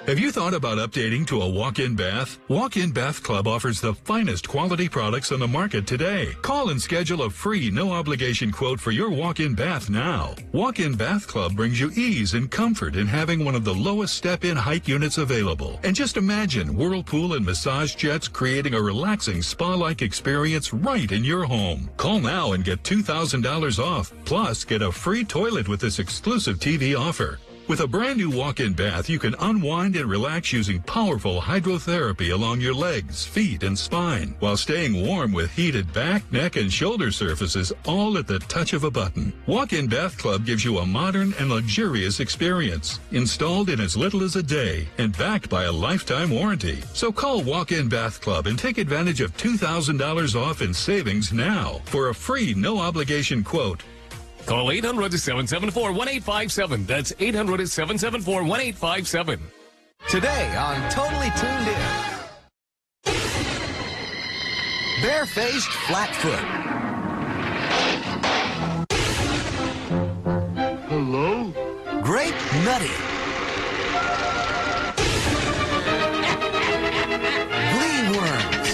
Have you thought about updating to a walk-in bath? Walk-in Bath Club offers the finest quality products on the market today. Call and schedule a free, no-obligation quote for your walk-in bath now. Walk-in Bath Club brings you ease and comfort in having one of the lowest step-in height units available. And just imagine whirlpool and massage jets creating a relaxing spa-like experience right in your home. Call now and get $2,000 off. Plus, get a free toilet with this exclusive TV offer. With a brand new walk-in bath, you can unwind and relax using powerful hydrotherapy along your legs, feet, and spine, while staying warm with heated back, neck, and shoulder surfaces, all at the touch of a button. Walk-in Bath Club gives you a modern and luxurious experience, installed in as little as a day and backed by a lifetime warranty. So call Walk-in Bath Club and take advantage of $2,000 off in savings now for a free, no-obligation quote. Call 800-774-1857. That's 800-774-1857. Today on Totally Tuned In. Barefaced Flatfoot. Hello? Grape, nutty. Glee worms.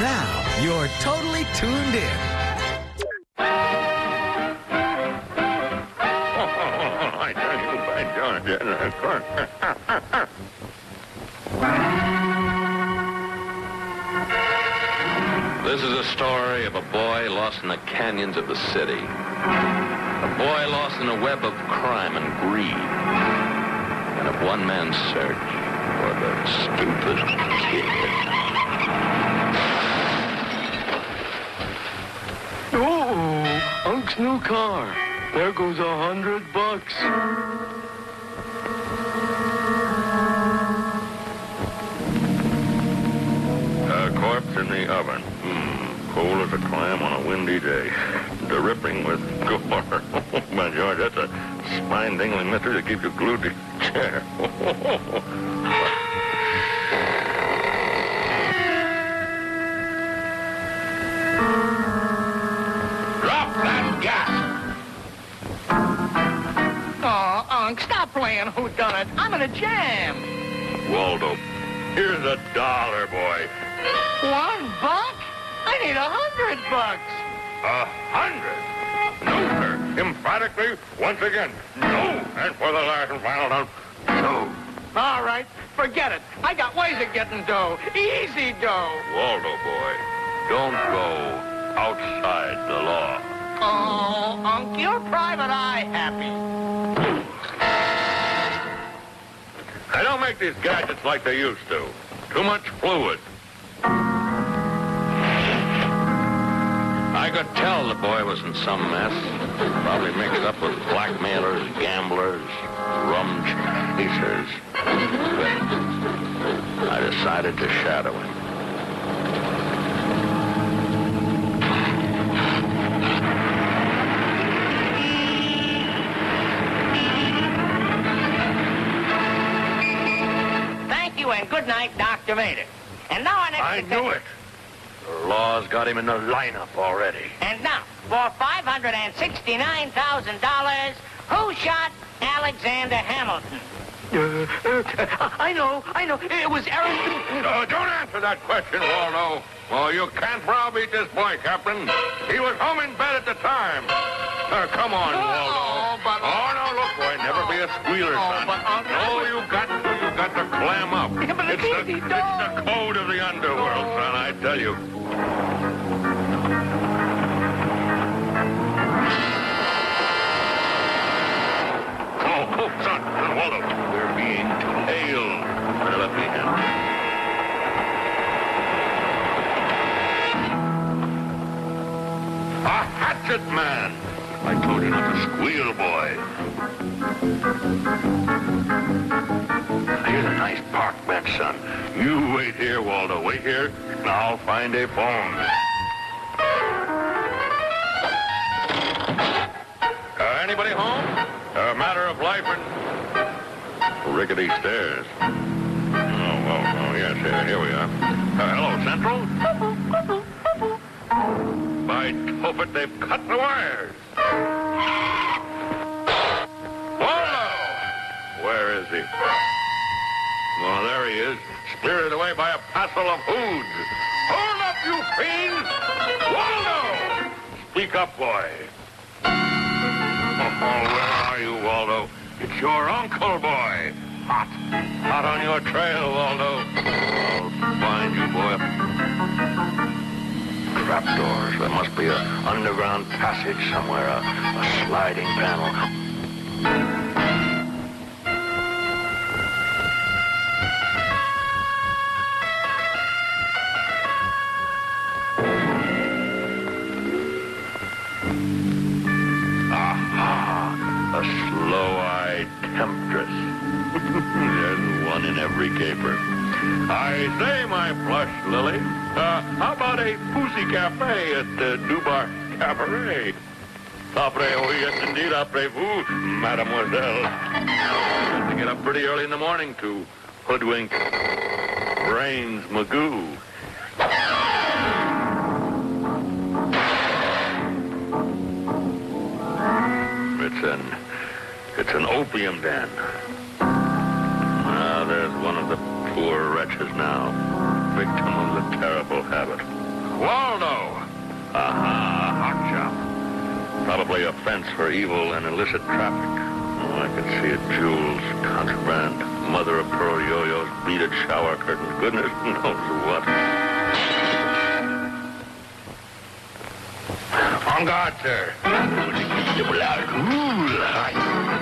Now you're totally tuned in. I tell you, by George, of course. This is a story of a boy lost in the canyons of the city. A boy lost in a web of crime and greed. And of one man's search for the stupid kid. Oh, Unc's new car. There goes $100. A corpse in the oven. Cold as a clam on a windy day. Dripping with gore. Oh, my George, that's a spine-dingling mystery that keeps you glued to your chair. Stop playing whodunit. I'm in a jam. Waldo, here's $1, boy. $1? I need $100. $100? No, sir. Emphatically, once again, no. And for the last and final time, no. All right, forget it. I got ways of getting dough. Easy dough. Waldo, boy, don't go outside the law. Oh, Unc, you're private eye happy. I don't make these gadgets like they used to. Too much fluid. I could tell the boy was in some mess. Probably mixed up with blackmailers, gamblers, rum chasers. But I decided to shadow him. And good night, Dr. Vader. And now I knew it. The law's got him in the lineup already. And now, for $569,000, who shot Alexander Hamilton? I know. It was Aaron. Don't answer that question, Waldo. Well, you can't browbeat this boy, Captain. He was home in bed at the time. Come on, Waldo. Oh, no, look, boy, never be a squealer, son. No, you got to clam up. Yeah, but It's the code of the underworld, son, I tell you. Oh, son, Waldo, we're being tailed. Better let me in. A hatchet man. I told you not to squeal, boy. Here's a nice park bench, son. You wait here, Waldo. Wait here, and I'll find a phone. Anybody home? A matter of life and... rickety stairs. Oh, yes, here we are. Hello, Central? By Tophet, they've cut the wires. he? Well, there he is, spirited away by a passel of hoods. Hold up, you fiends! Waldo! Speak up, boy. Oh, where are you, Waldo? It's your uncle, boy. Hot. Hot on your trail, Waldo. I'll find you, boy. Trapdoors. There must be an underground passage somewhere, a sliding panel. A slow-eyed temptress. There's one in every caper. I say, my plush lily, how about a pussy cafe at Dubar Cabaret? Après, oh yes, indeed, après-vous, mademoiselle. I have to get up pretty early in the morning to hoodwink Brains Magoo. It's an opium den. Ah, there's one of the poor wretches now, victim of the terrible habit. Waldo! Aha, hot shop. Probably a fence for evil and illicit traffic. Oh, I can see it. Jewels, contraband, mother-of-pearl yo-yos, beaded shower curtains, goodness knows what. On guard, sir.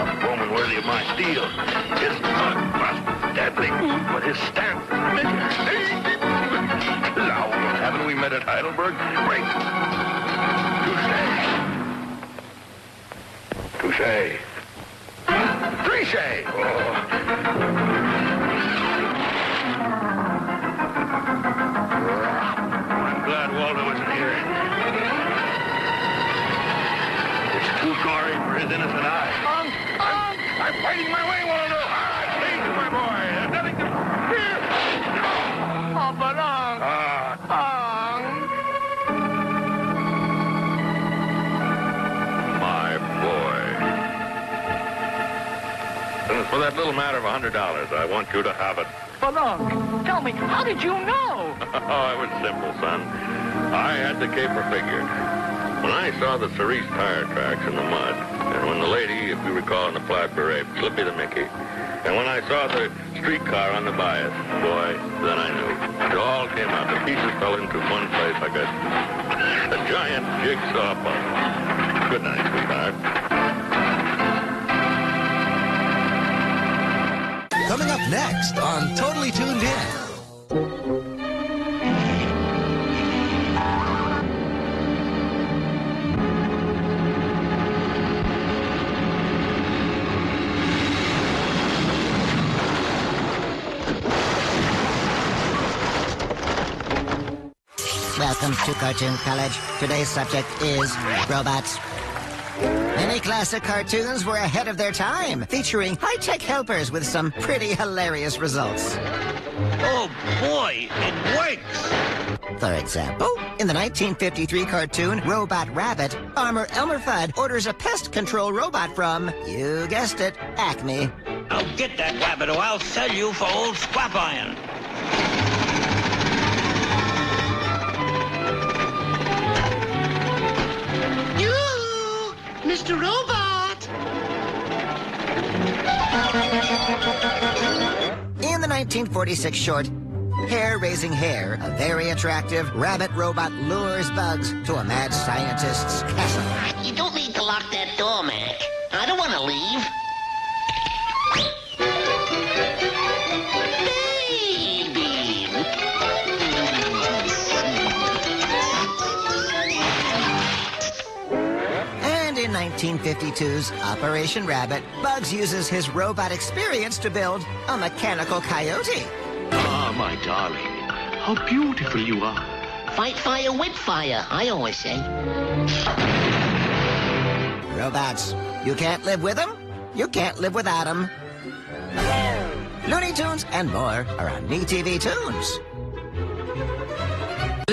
A foeman worthy of my steel. His blood must deadly, but his stance bitter. Now, haven't we met at Heidelberg? Great. Touche. Triche. Oh. I'm glad Waldo isn't here. Too gory for his innocent eye. I'm fighting my way, Waldo. Please, my boy. There's nothing to fear. Oh, but my boy. And for that little matter of $100, I want you to have it. But, tell me, how did you know? Oh, it was simple, son. I had the caper figured. When I saw the cerise tire tracks in the mud, and when the lady, if you recall, in the plaid beret, Slippy the Mickey, and when I saw the streetcar on the bias, boy, then I knew. It all came out. The pieces fell into one place like a giant jigsaw puzzle. Good night, sweetheart. Coming up next on Totally Tuned In. Welcome to Cartoon College. Today's subject is robots. Many classic cartoons were ahead of their time, featuring high-tech helpers with some pretty hilarious results. Oh boy, it works! For example, in the 1953 cartoon Robot Rabbit, Farmer Elmer Fudd orders a pest control robot from, you guessed it, Acme. I'll get that rabbit or I'll sell you for old scrap iron. Mr. Robot! In the 1946 short, Hair-Raising Hare, a very attractive rabbit robot lures bugs to a mad scientist's castle. You don't need to lock that door, Mac. I don't want to leave. In 1952's Operation Rabbit, Bugs uses his robot experience to build a mechanical coyote. Ah, my darling, how beautiful you are. Fight fire with fire, I always say. Robots, you can't live with them, you can't live without them. Looney Tunes and more are on metv Toons.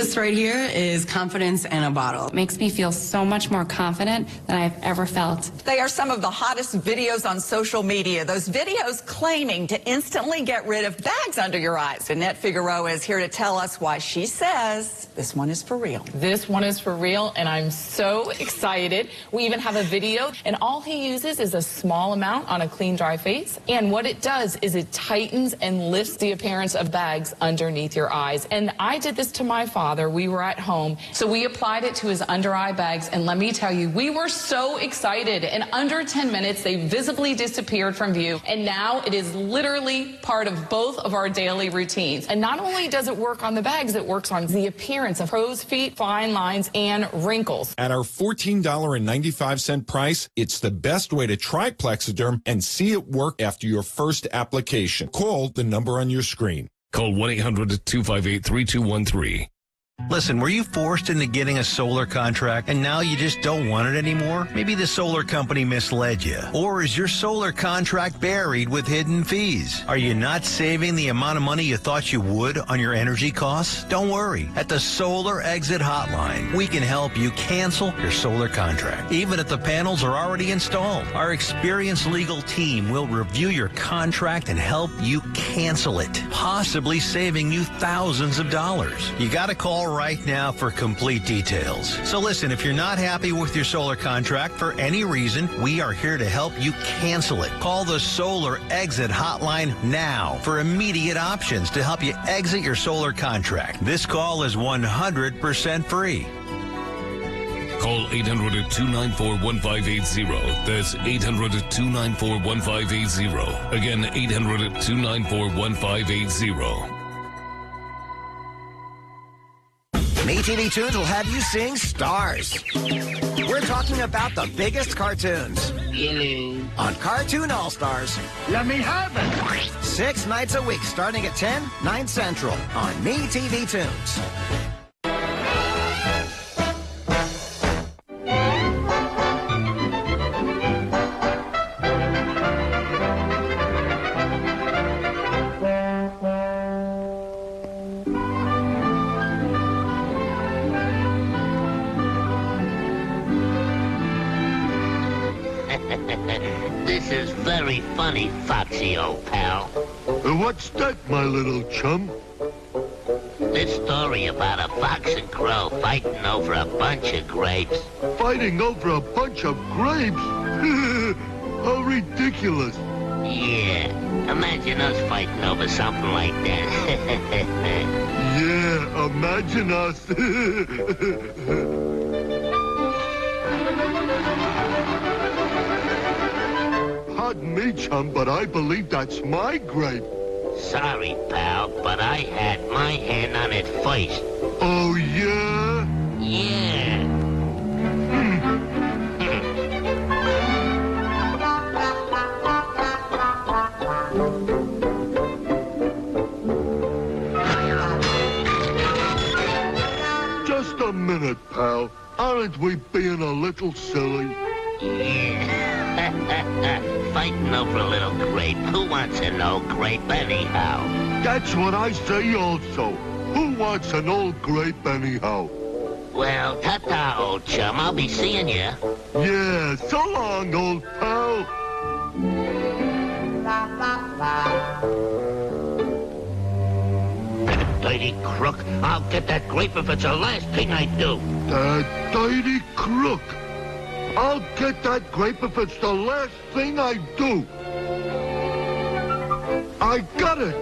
This right here is confidence in a bottle. It makes me feel so much more confident than I've ever felt. They are some of the hottest videos on social media. Those videos claiming to instantly get rid of bags under your eyes. Annette Figueroa is here to tell us why she says this one is for real. This one is for real, and I'm so excited. We even have a video, and all he uses is a small amount on a clean, dry face. And what it does is it tightens and lifts the appearance of bags underneath your eyes. And I did this to my father. We were at home, so we applied it to his under eye bags, and let me tell you, we were so excited. In under 10 minutes, they visibly disappeared from view, and now it is literally part of both of our daily routines. And not only does it work on the bags, it works on the appearance of crow's feet, fine lines, and wrinkles. At our $14.95 price, it's the best way to try Plexiderm and see it work after your first application. Call the number on your screen. Call 1-800-258-3213. Listen, were you forced into getting a solar contract and now you just don't want it anymore? Maybe the solar company misled you. Or is your solar contract buried with hidden fees? Are you not saving the amount of money you thought you would on your energy costs? Don't worry. At the Solar Exit Hotline, we can help you cancel your solar contract, even if the panels are already installed. Our experienced legal team will review your contract and help you cancel it, possibly saving you thousands of dollars. You got to call right now for complete details. So listen, if you're not happy with your solar contract for any reason, we are here to help you cancel it. Call the Solar Exit Hotline now for immediate options to help you exit your solar contract. This call is 100% free. Call 800-294-1580. That's 800-294-1580. Again, 800-294-1580. metv Toons will have you seeing stars. We're talking about the biggest cartoons. Hello. On Cartoon All-Stars. Let me have it. 6 nights a week, starting at 10, 9 Central on metv Toons. This is very funny, Foxy, old pal. What's that, my little chum? This story about a fox and crow fighting over a bunch of grapes. Fighting over a bunch of grapes? How ridiculous. Yeah, imagine us fighting over something like that. Yeah, imagine us. Pardon me, chum, but I believe that's my grape. Sorry, pal, but I had my hand on it first. Oh, yeah? Yeah. Just a minute, pal. Aren't we being a little silly? Yeah. Fighting over a little grape. Who wants an old grape anyhow? That's what I say also. Who wants an old grape anyhow? Well, ta-ta, old chum. I'll be seeing you. Yeah, so long, old pal. Dirty crook. I'll get that grape if it's the last thing I do. That dirty crook. I'll get that grape if it's the last thing I do. I got it.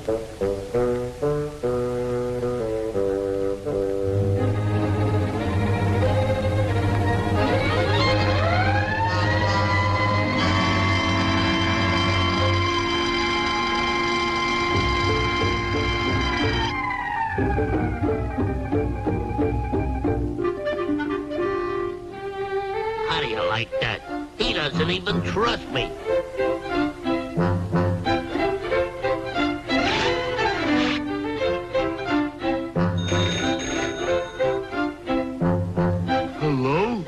How do you like that? He doesn't even trust me. Hello?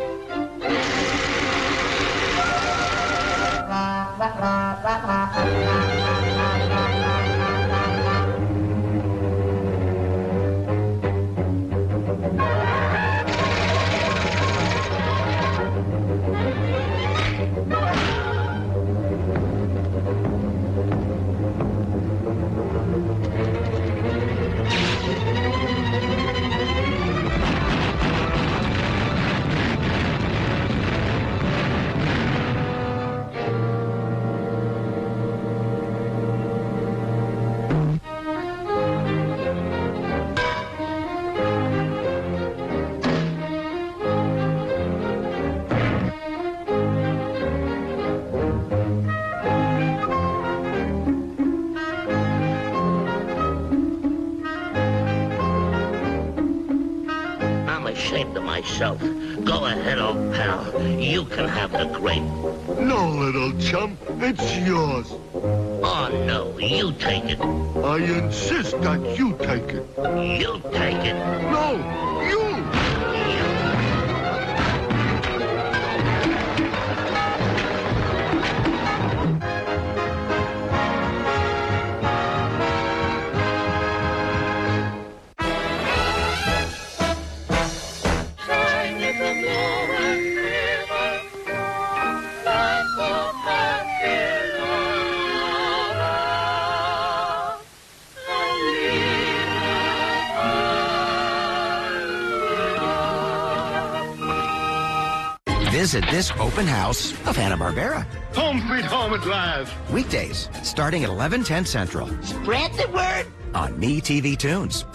I'm ashamed of myself. Go ahead, old pal. You can have the grape. No, little chump. It's yours. Oh, no. You take it. I insist that you take it. You take it. No, you! Visit this open house of Hanna-Barbera. Home sweet home at last. Weekdays, starting at 11:10 Central Spread the word. on metv Toons.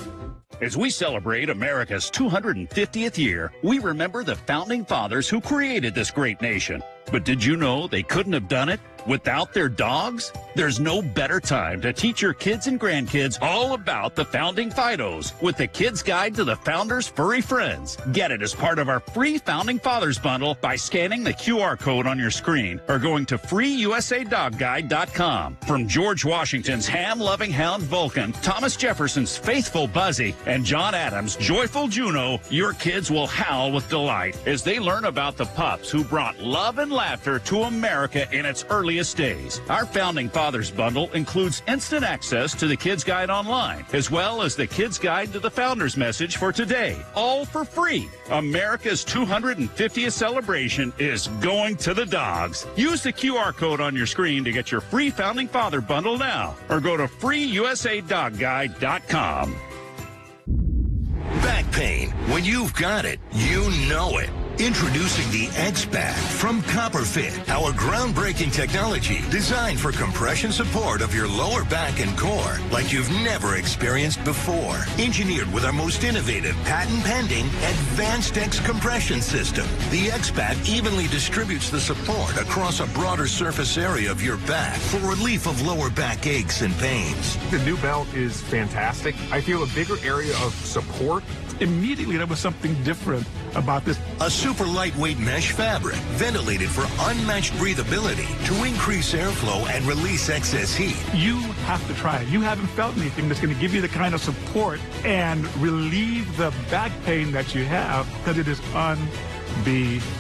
As we celebrate America's 250th year, we remember the founding fathers who created this great nation. But did you know they couldn't have done it without their dogs? There's no better time to teach your kids and grandkids all about the founding Fidos with the Kids Guide to the Founders' Furry Friends. Get it as part of our free Founding Fathers bundle by scanning the QR code on your screen or going to freeusadogguide.com. From George Washington's ham-loving hound Vulcan, Thomas Jefferson's faithful Buzzy, and John Adams' joyful Juno, your kids will howl with delight as they learn about the pups who brought love and laughter to America in its earliest days. Our Founding Fathers bundle includes instant access to the Kids Guide online, as well as the Kids Guide to the Founders Message for today, all for free. America's 250th celebration is going to the dogs. Use the QR code on your screen to get your free Founding Father bundle now, or go to freeusadogguide.com. Back pain. When you've got it, you know it. Introducing the X-Back from CopperFit, our groundbreaking technology designed for compression support of your lower back and core like you've never experienced before. Engineered with our most innovative, patent-pending, Advanced X compression system, the X-Back evenly distributes the support across a broader surface area of your back for relief of lower back aches and pains. The new belt is fantastic. I feel a bigger area of support. Immediately, there was something different about this. A super lightweight mesh fabric, ventilated for unmatched breathability to increase airflow and release excess heat. You have to try it. You haven't felt anything that's going to give you the kind of support and relieve the back pain that you have, because it is unbelievable.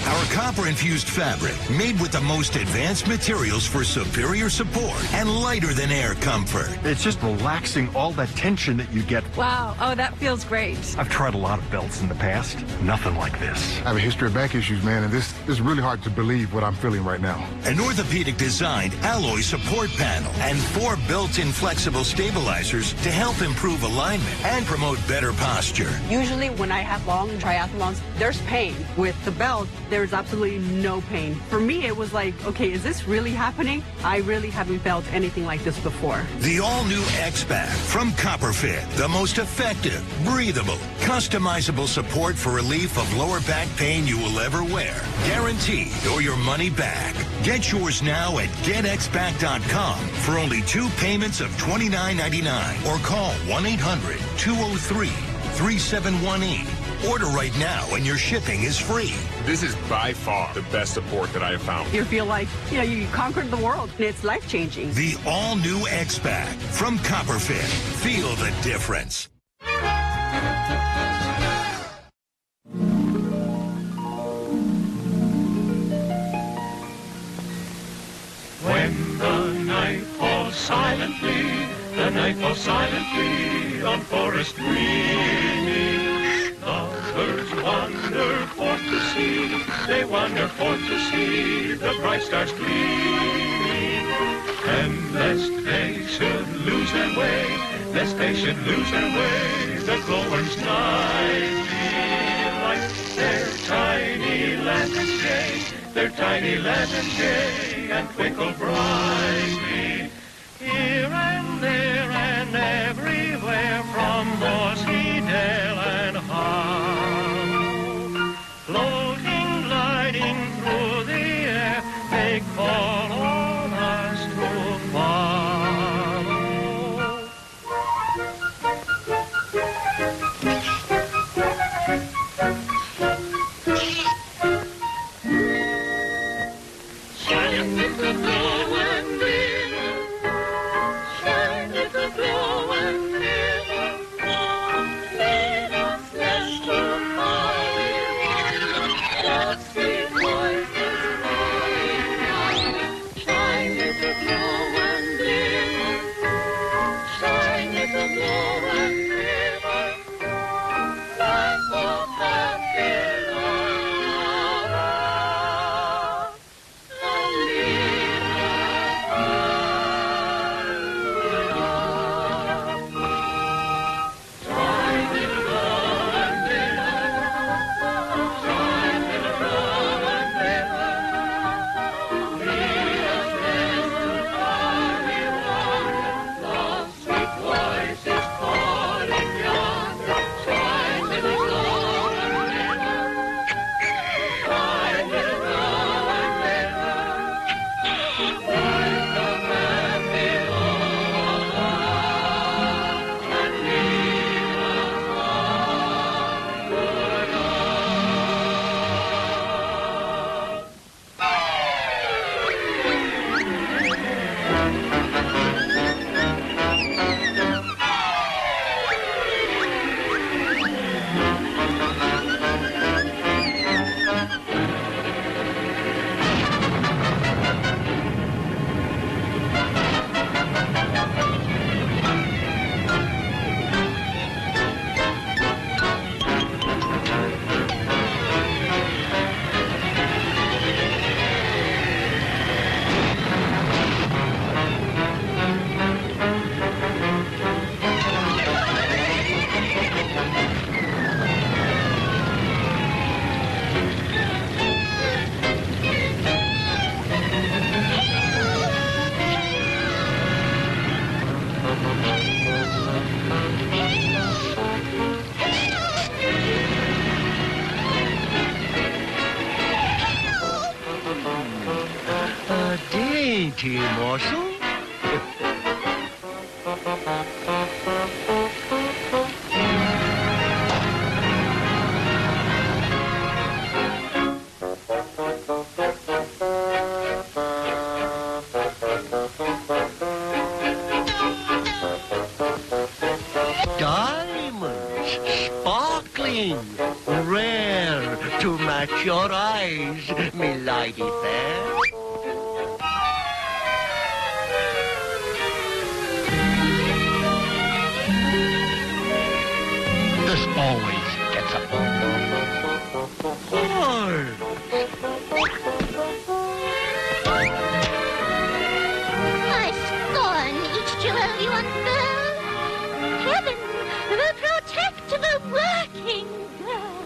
Our copper-infused fabric, made with the most advanced materials for superior support and lighter than air comfort. It's just relaxing all that tension that you get. Wow. Oh, that feels great. I've tried a lot of belts in the past. Nothing like this. I have a history of back issues, man, and this is really hard to believe what I'm feeling right now. An orthopedic-designed alloy support panel and 4 built-in flexible stabilizers to help improve alignment and promote better posture. Usually when I have long triathlons, there's pain with the belt, there's absolutely no pain. For me, it was like, okay, is this really happening? I really haven't felt anything like this before. The all-new X-Back from Copperfit, the most effective, breathable, customizable support for relief of lower back pain you will ever wear. Guaranteed or your money back. Get yours now at getxback.com for only 2 payments of $29.99 or call 1-800-203-3718. Order right now and your shipping is free. This is by far the best support that I have found. You feel like, you conquered the world, and it's life-changing. The all-new X-Back from Copperfit. Feel the difference. When the night falls silently, the night falls silently on forest green. The birds wander forth to see, they wander forth to see the bright stars gleam. And lest they should lose their way, lest they should lose their way, the glowworms nightly light their tiny lanterns gay, their tiny lanterns gay, and twinkle brightly. Here and there and everywhere, from mossy dale and hollow, floating, gliding through the air, they call on us to follow. Shine little glow and glimmer, shine little glow and glimmer, lead us lest too far we wander, what sweet voices calling yonder. Shine little glow and glimmer, shine little glow and glimmer, light for happy love. A dainty morsel. Diamonds, sparkling, rare to match your eyes, me lady fair. This always gets a I scorn each jewel you unfurl. Heaven will protect the working girl.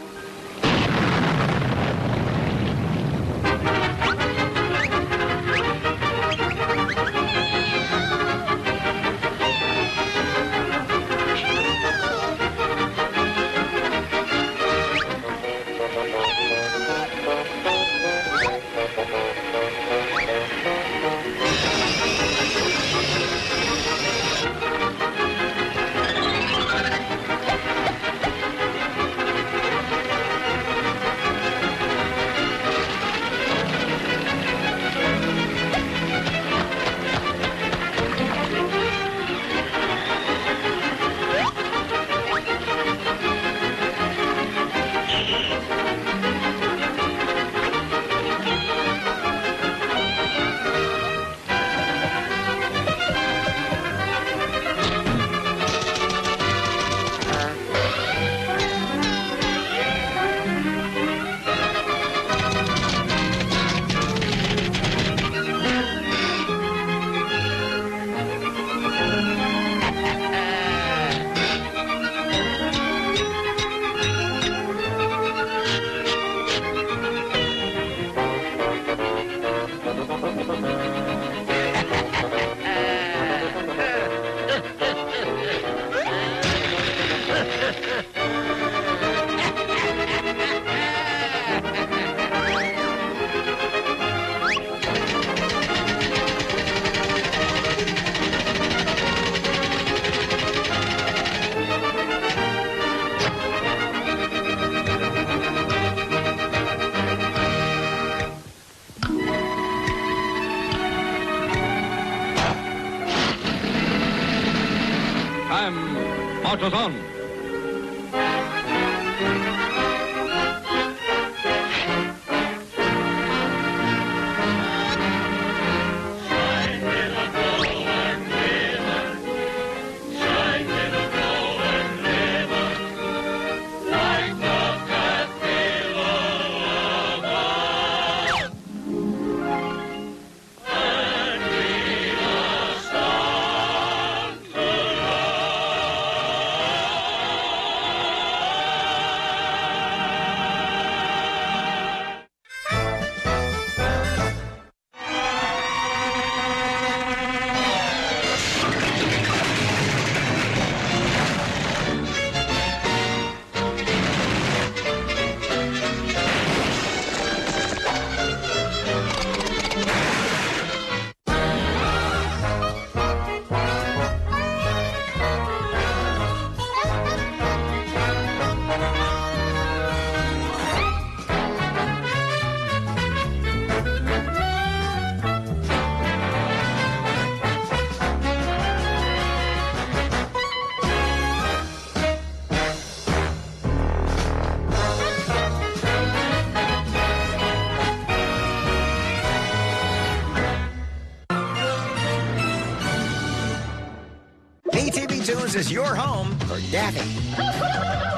and autos on. metv Toons is your home for Daffy.